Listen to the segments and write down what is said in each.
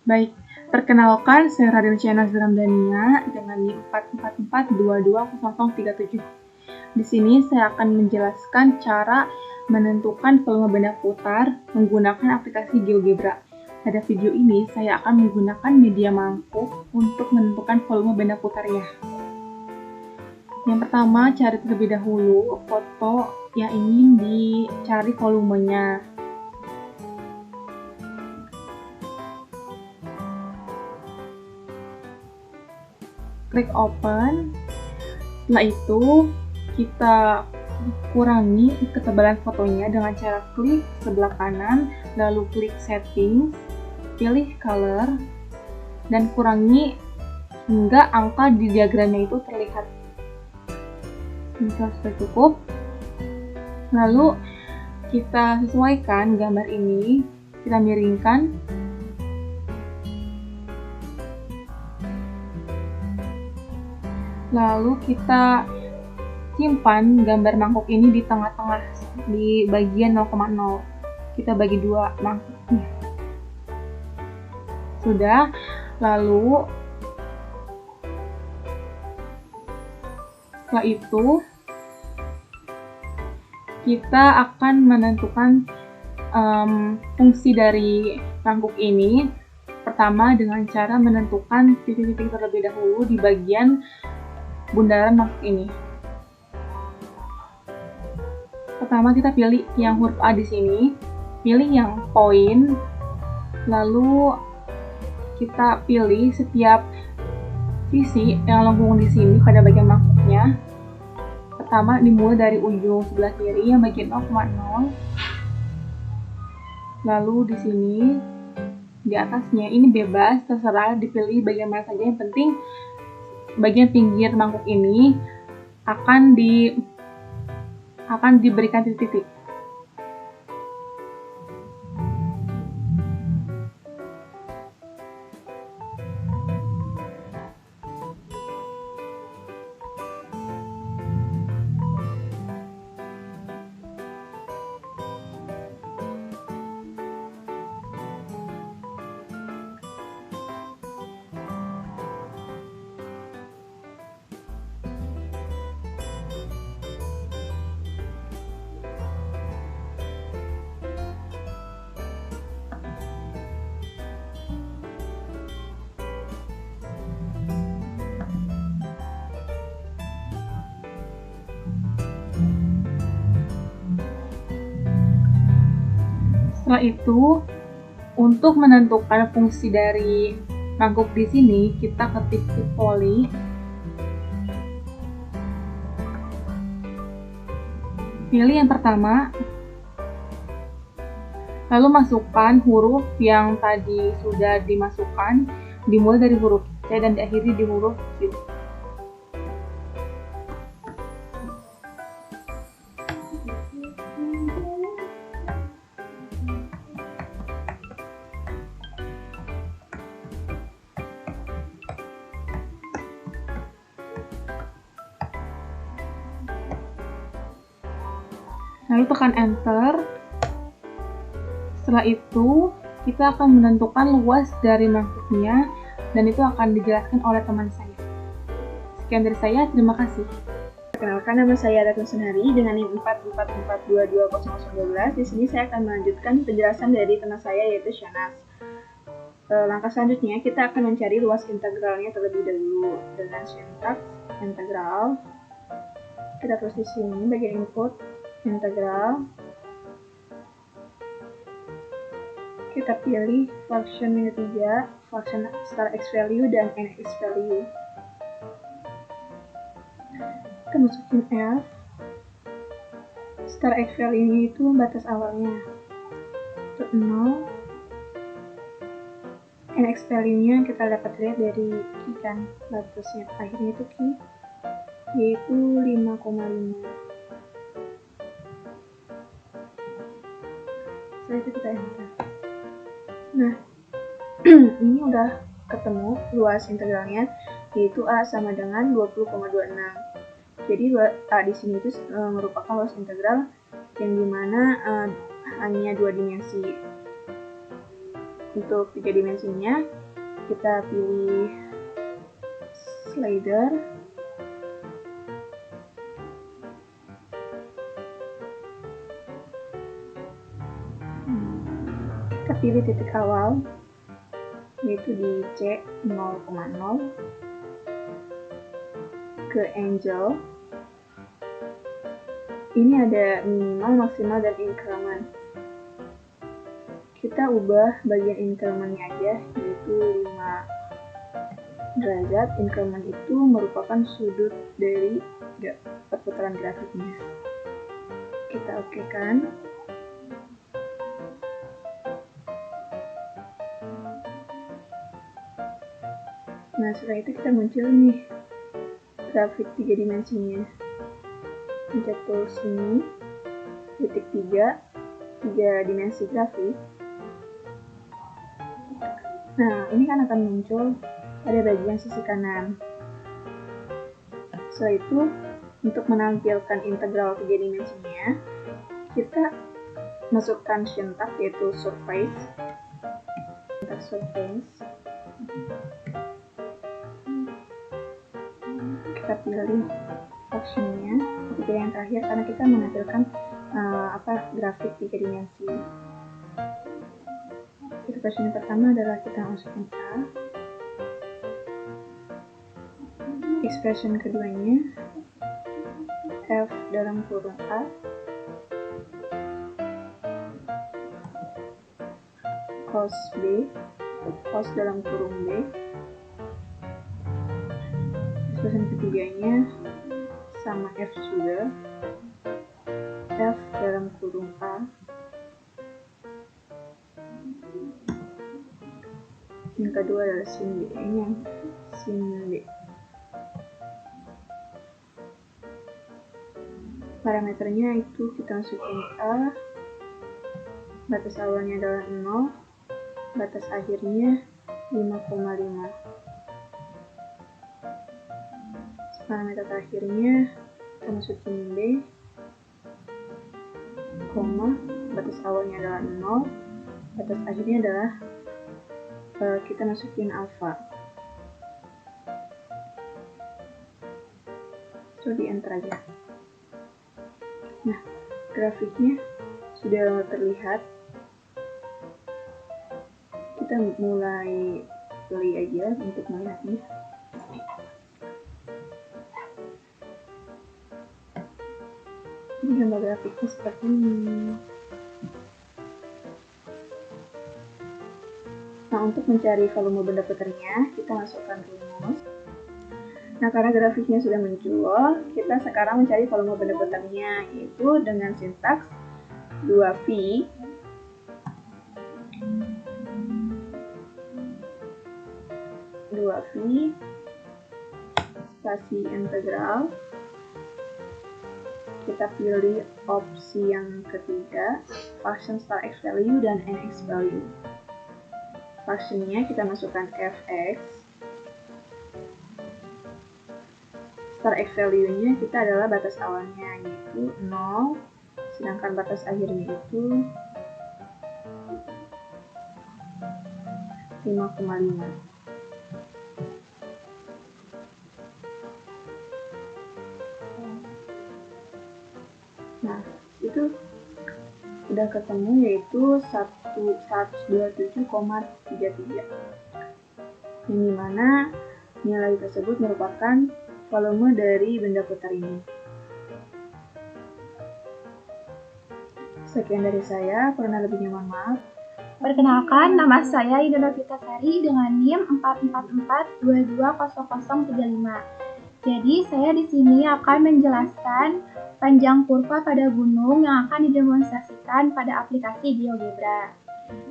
Baik, perkenalkan saya Raden Syahnas Ramdhania dengan NIM 444220037. Di sini saya akan menjelaskan cara menentukan volume benda putar menggunakan aplikasi GeoGebra. Pada video ini saya akan menggunakan media mangkuk untuk menentukan volume benda putarnya. Yang pertama, cari terlebih dahulu foto yang ingin dicari volumenya. Klik open. Setelah itu kita kurangi ketebalan fotonya dengan cara klik sebelah kanan, lalu klik settings, pilih color, dan kurangi hingga angka di diagramnya itu terlihat. Ini sudah cukup. Lalu kita sesuaikan gambar ini, kita miringkan. Lalu kita simpan gambar mangkuk ini di tengah-tengah, di bagian 0,0. Kita bagi dua mangkuknya. Sudah, lalu setelah itu kita akan menentukan fungsi dari mangkuk ini. Pertama dengan cara menentukan titik-titik terlebih dahulu di bagian bundaran mangkuk ini. Pertama kita pilih yang huruf A di sini, pilih yang poin, lalu kita pilih setiap sisi yang lengkung di sini pada bagian mangkuknya. Pertama dimulai dari ujung sebelah kiri yang bagian 0,0. Lalu di sini di atasnya ini bebas, terserah dipilih bagian mana saja, yang penting bagian pinggir mangkuk ini akan diberikan titik-titik. Setelah itu, untuk menentukan fungsi dari mangkuk di sini, kita ketik poly. Pilih yang pertama, lalu masukkan huruf yang tadi sudah dimasukkan, dimulai dari huruf C dan diakhiri di huruf Q. Lalu tekan enter. Setelah itu kita akan menentukan luas dari mangkuknya, dan itu akan dijelaskan oleh teman saya. Sekian dari saya, terima kasih. Perkenalkan, nama saya Ratun Sunari dengan NIM 444220012. Di sini saya akan melanjutkan penjelasan dari teman saya yaitu Syahnas. Langkah selanjutnya kita akan mencari luas integralnya terlebih dahulu dengan sintaks integral. Kita tulis di sini bagian input integral. Kita pilih function 3, function star x value dan nx value. Kita masukin f. Star x value itu batas awalnya itu 0. Nx value-nya kita dapat lihat dari key kan, batasnya akhirnya itu key, yaitu 5,5. Setelah itu kita enter. Nah, ini udah ketemu luas integralnya, yaitu A sama dengan 20,26. Jadi A di sini itu merupakan luas integral yang dimana hanya 2 dimensi. Untuk 3 dimensinya kita pilih slider. Kita pilih titik awal, yaitu di C 0,0, ke angle. Ini ada minimal, maksimal, dan increment. Kita ubah bagian incrementnya aja, yaitu 5 derajat. Increment itu merupakan sudut dari perputaran grafiknya. Kita okekan. Nah, setelah itu kita muncul nih grafik 3 dimensinya. Pencet tools ini, titik 3 dimensi grafik. Nah, ini kan akan muncul pada bagian sisi kanan. Setelah itu, untuk menampilkan integral 3 dimensinya, kita masukkan syntax, yaitu surface. Kita pilih optionnya, pilih yang terakhir karena kita menampilkan grafik 3 dimensi. Expression yang pertama adalah kita masukin A. Expression keduanya F dalam kurung A. Cos B, cos dalam kurung B. Expression ketiganya sama F juga. F dalam kurung A. Yang kedua adalah sin B, yang sin B. Parameternya itu kita masukin A, batas awalnya adalah 0, batas akhirnya 5,5. Parameter terakhirnya kita masukin B, batas awalnya adalah 0, batas akhirnya adalah kita masukin alfa. So di enter aja. Nah, grafiknya sudah terlihat. Kita mulai play aja untuk melihatnya. Ini gambar grafiknya seperti ini. Nah, untuk mencari volume benda putarnya, kita masukkan rumus. Nah, karena grafiknya sudah muncul, kita sekarang mencari volume benda putarnya, yaitu dengan sintaks 2V spasi integral. Kita pilih opsi yang ketiga, function star x value dan nx value. Functionnya kita masukkan fx. Star x value-nya kita adalah batas awalnya, yaitu 0, sedangkan batas akhirnya itu 5,5. Nah, itu udah ketemu, yaitu 127,33, yang dimana nilai tersebut merupakan volume dari benda putar ini. Sekian dari saya, kurang lebihnya mohon maaf. Perkenalkan, nama saya Ida Novitasari dengan NIM 444220035. Jadi, saya di sini akan menjelaskan panjang kurva pada gunung yang akan didemonstrasikan pada aplikasi GeoGebra.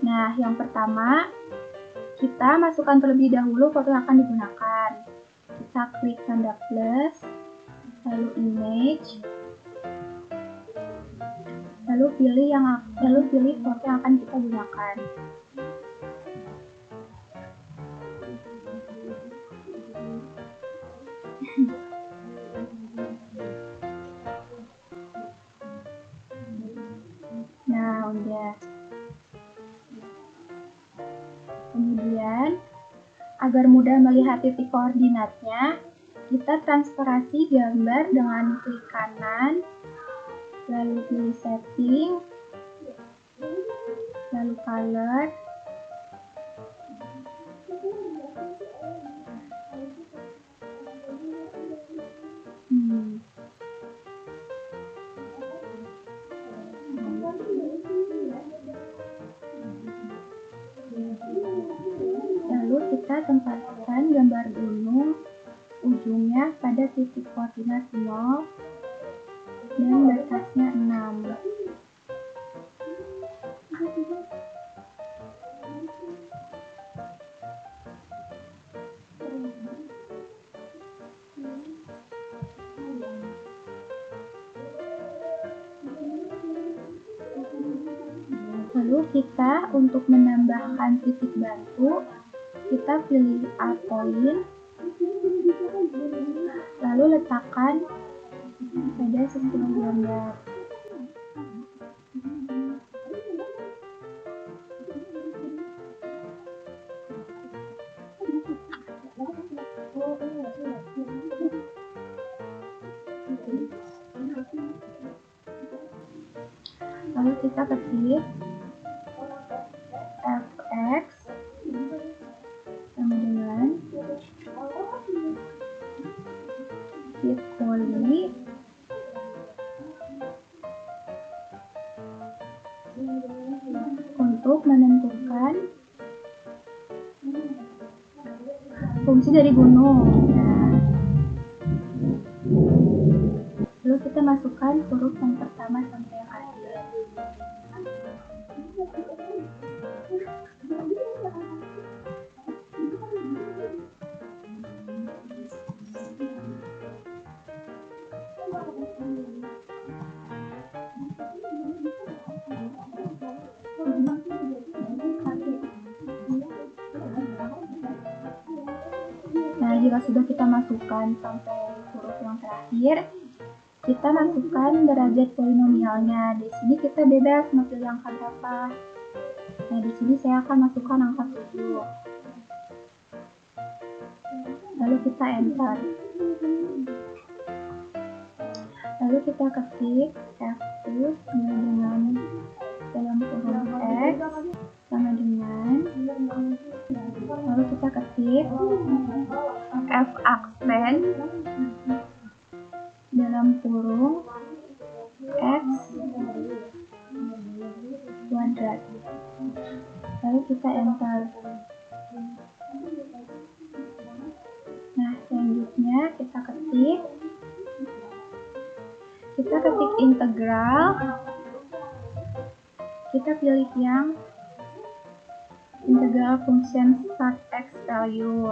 Nah, yang pertama, kita masukkan terlebih dahulu foto yang akan digunakan. Kita klik tanda plus, lalu image, lalu pilih foto yang akan kita gunakan. koordinatnya. Kemudian, agar mudah melihat titik koordinatnya, kita transferasi gambar dengan klik kanan, lalu pilih setting, lalu color, lalu kita tempatkan gambar gunung ujungnya pada titik koordinat 0 dan batasnya 6. Lalu kita untuk menambahkan titik bantu, kita pilih A point, lalu letakkan pada sesuai gambar. Lalu kita ketik fx sama dengan fit poly untuk menentukan fungsi dari gunung. Nah, lalu kita masukkan huruf yang pertama sampai yang akhir. Nah, jika sudah kita masukkan sampai huruf yang terakhir, kita masukkan derajat polinomialnya. Di sini kita bebas mau pilih angka berapa. Nah, di sini saya akan masukkan angka 7. Lalu kita enter. Lalu kita ketik F2 sama dengan dalam kurung X sama dengan, lalu kita ketik F aksen dalam kurung X kuadrat, lalu kita enter. Nah, selanjutnya kita ketik integral, kita pilih yang integral function start x value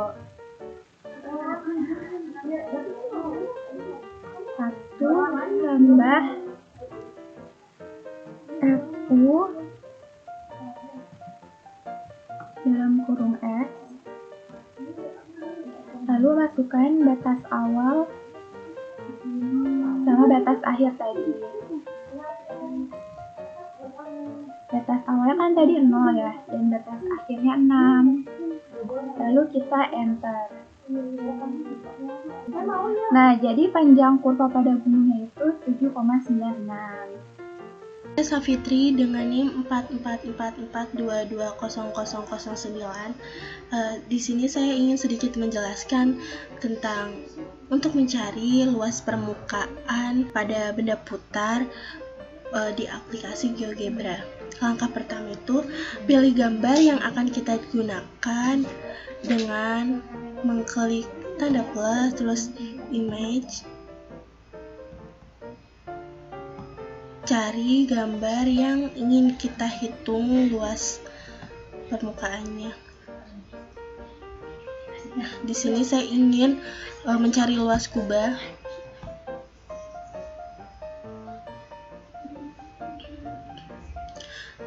1 tambah F2 dalam kurung X, lalu masukkan batas awal sama batas akhir tadi. Batas awalnya kan tadi 0 ya, dan batas akhirnya 6. Lalu kita enter. Nah, jadi panjang kurva pada gunungnya itu 7,96. Saya Safitri dengan NIM 44442200009. Di sini saya ingin sedikit menjelaskan tentang untuk mencari luas permukaan pada benda putar di aplikasi GeoGebra. Langkah pertama itu pilih gambar yang akan kita gunakan dengan mengklik tanda plus, terus image. Cari gambar yang ingin kita hitung luas permukaannya. Nah, di sini saya ingin mencari luas kubah.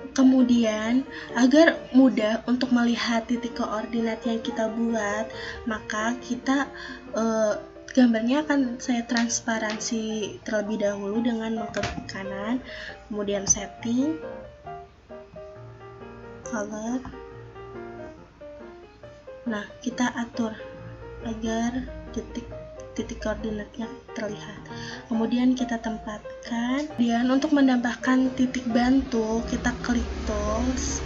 Kemudian, agar mudah untuk melihat titik koordinat yang kita buat, maka kita gambarnya akan saya transparansi terlebih dahulu dengan mengklik kanan, kemudian setting, color. Nah, kita atur agar titik koordinatnya terlihat. Kemudian kita tempatkan. Kemudian untuk menambahkan titik bantu, kita klik tools,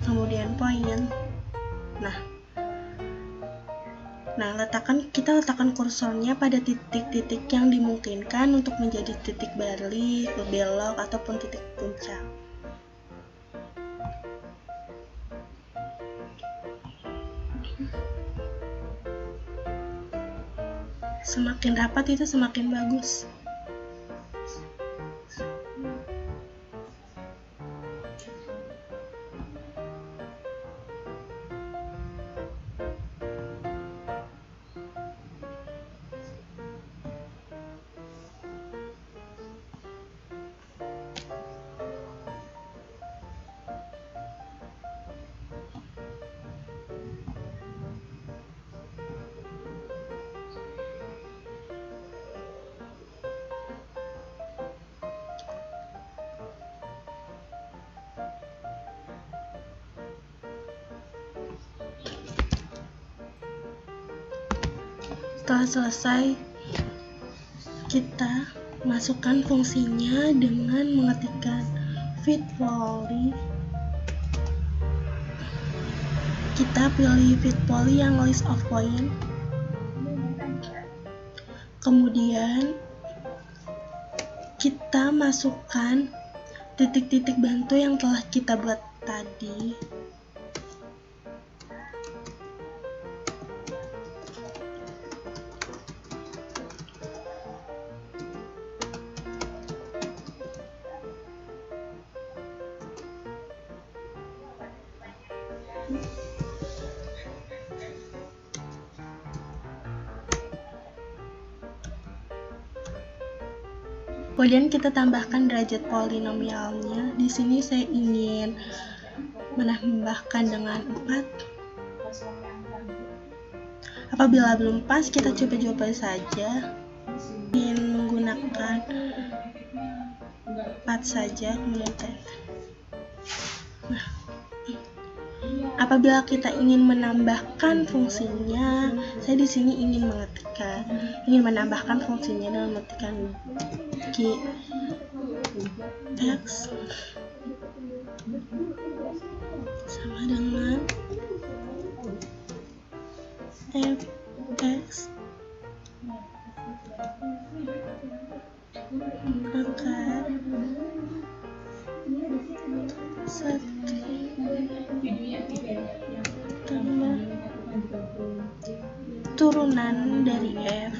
kemudian point. Nah, kita letakkan kursornya pada titik-titik yang dimungkinkan untuk menjadi titik balik, belok, ataupun titik puncak. Semakin rapat itu semakin bagus. Setelah selesai, kita masukkan fungsinya dengan mengetikkan fit poly. Kita pilih fit poly yang list of point. Kemudian kita masukkan titik-titik bantu yang telah kita buat tadi. Kemudian kita tambahkan derajat polinomialnya. Di sini saya ingin menambahkan dengan 4. Apabila belum pas, kita coba-coba saja. Ingin menggunakan 4 saja, kemudian tab. Nah, apabila kita ingin menambahkan fungsinya, saya di sini ingin menambahkan fungsinya dengan mengetikkan x sama dengan fx akar 1 tambah turunan dari f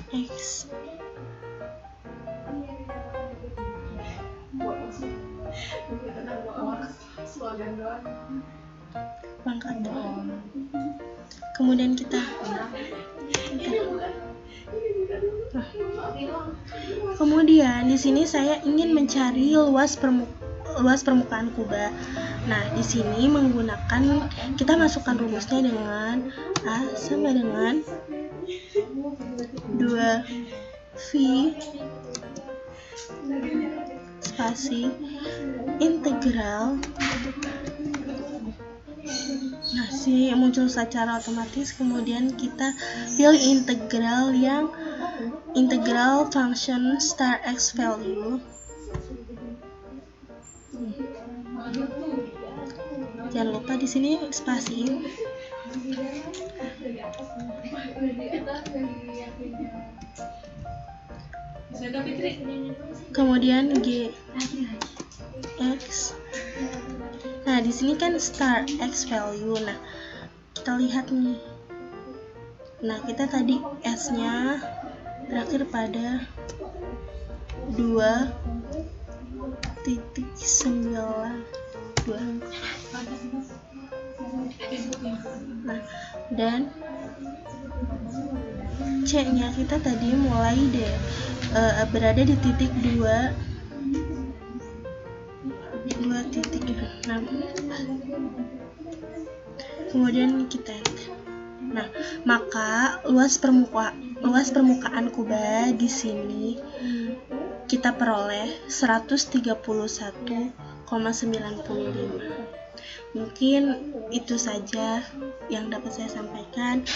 x. Pangkat. Kemudian kita kemudian di sini saya ingin mencari luas permukaan kuba. Nah, di sini kita masukkan rumusnya dengan A sama dengan 2V spasi integral. Nah, sini muncul secara otomatis. Kemudian kita pilih integral function star x value. Jangan lupa di sini spasi. Kemudian g x. Nah, di sini kan star x value. Nah, kita lihat nih. Nah, kita tadi s-nya terakhir pada 2.92. Nah, dan C-nya kita tadi mulai berada di titik 2.6. Kemudian kita maka luas permukaan kuba di sini kita peroleh 131,95. Mungkin itu saja yang dapat saya sampaikan.